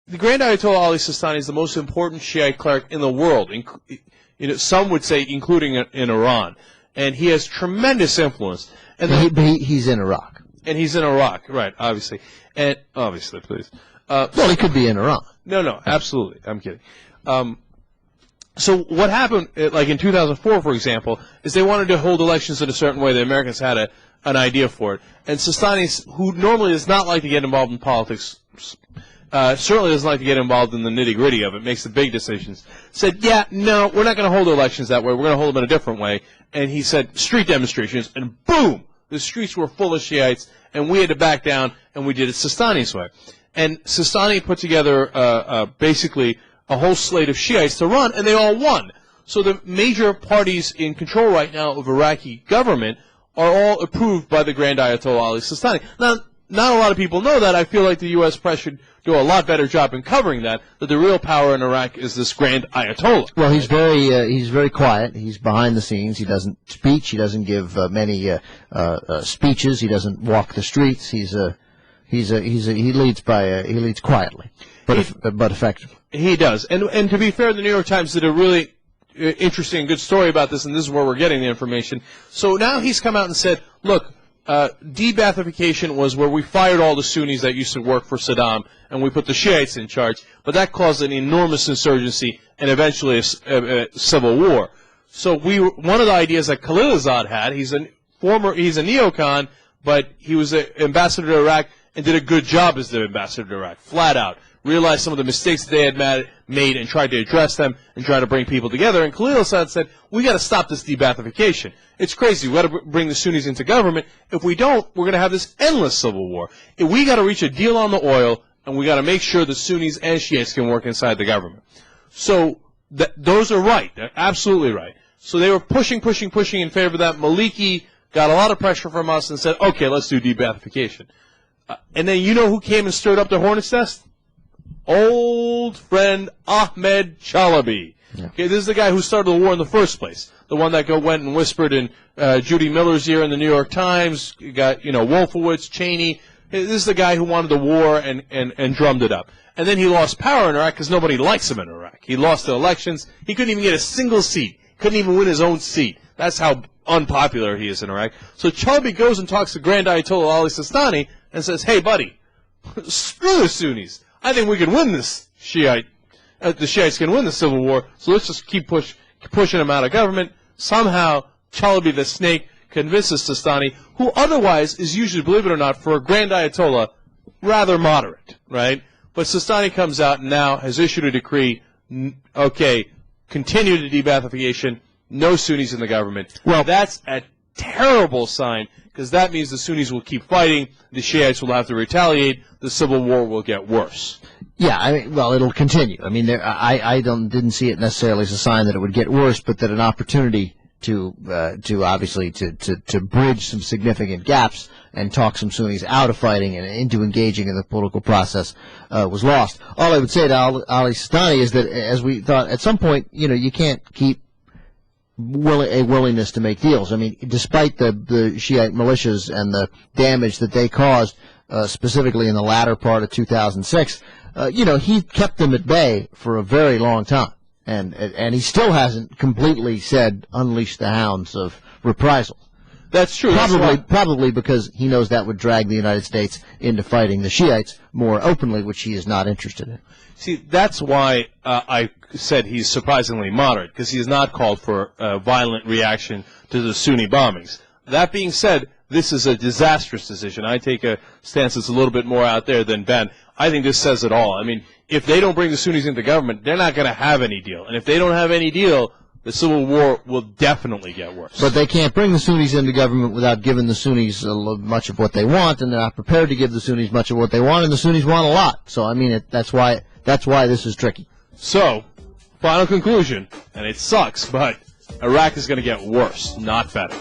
the Grand Ayatollah al-Sistani is the most important Shiite cleric in the world. Some would say including in Iran. And he has tremendous influence. And he's in Iraq. And he's in Iraq, right, obviously. And obviously, please. Well, he could be in Iran. No, absolutely. I'm kidding. So what happened, like in 2004, for example, is they wanted to hold elections in a certain way. The Americans had an idea for it. And Sistani, who normally does not like to get involved in politics, certainly doesn't like to get involved in the nitty-gritty of it, makes the big decisions, said, yeah, no, we're not going to hold elections that way. We're going to hold them in a different way. And he said, street demonstrations, and boom, the streets were full of Shiites, and we had to back down, and we did it Sistani's way. And Sistani put together basically a whole slate of Shiites to run, and they all won. So the major parties in control right now of Iraqi government are all approved by the Grand Ayatollah Ali Sistani. Now, not a lot of people know that. I feel like the U.S. press should do a lot better job in covering that the real power in Iraq is this Grand Ayatollah. Well, he's very quiet. He's behind the scenes. He doesn't speech. He doesn't give many speeches. He doesn't walk the streets. He leads quietly, but effectively. He does. And to be fair, the New York Times did a really interesting and good story about this, and this is where we're getting the information. So now he's come out and said, look, de-Baathification was where we fired all the Sunnis that used to work for Saddam, and we put the Shiites in charge, but that caused an enormous insurgency and eventually a civil war. So one of the ideas that Khalilzad had, he's a neocon, but he was an ambassador to Iraq and did a good job as the ambassador to Iraq, flat out. Realized some of the mistakes that they had made and tried to address them and try to bring people together. And Khalilzad said, we got to stop this de-Baathification. It's crazy. We got to bring the Sunnis into government. If we don't, we're going to have this endless civil war. We got to reach a deal on the oil, and we got to make sure the Sunnis and Shiites can work inside the government. So those are right. They're absolutely right. So they were pushing in favor of that. Maliki got a lot of pressure from us and said, okay, let's do de-Baathification. And then you know who came and stirred up the hornet's nest? Old friend Ahmed Chalabi. Yeah. Okay, this is the guy who started the war in the first place. The one that went and whispered in Judy Miller's ear in the New York Times. You got, Wolfowitz, Cheney. This is the guy who wanted the war and drummed it up. And then he lost power in Iraq because nobody likes him in Iraq. He lost the elections. He couldn't even get a single seat. Couldn't even win his own seat. That's how unpopular he is in Iraq. So Chalabi goes and talks to Grand Ayatollah Ali Sistani and says, hey, buddy, screw the Sunnis. I think we can win this Shiite. The Shiites can win the civil war, so let's just keep pushing them out of government. Somehow, Chalabi the snake convinces Sistani, who otherwise is usually, believe it or not, for a Grand Ayatollah, rather moderate, right? But Sistani comes out and now has issued a decree, okay, continue the de-Baathification, no Sunnis in the government. Well, that's a terrible sign, because that means the Sunnis will keep fighting, the Shiites will have to retaliate, the civil war will get worse. Yeah, it'll continue. I mean, I didn't see it necessarily as a sign that it would get worse, but that an opportunity to obviously to bridge some significant gaps and talk some Sunnis out of fighting and into engaging in the political process was lost. All I would say to Ali Sistani is that, as we thought, at some point, you can't keep a willingness to make deals. I mean, despite the Shiite militias and the damage that they caused, specifically in the latter part of 2006, he kept them at bay for a very long time, and he still hasn't completely said unleash the hounds of reprisal. That's true. Probably because he knows that would drag the United States into fighting the Shiites more openly, which he is not interested in. See, that's why I said he's surprisingly moderate, because he has not called for a violent reaction to the Sunni bombings. That being said, this is a disastrous decision. I take a stance that's a little bit more out there than Ben. I think this says it all. I mean, if they don't bring the Sunnis into government, they're not going to have any deal. And if they don't have any deal, the civil war will definitely get worse. But they can't bring the Sunnis into government without giving the Sunnis much of what they want, and they're not prepared to give the Sunnis much of what they want, and the Sunnis want a lot. So, I mean, that's why this is tricky. So, final conclusion, and it sucks, but Iraq is going to get worse, not better.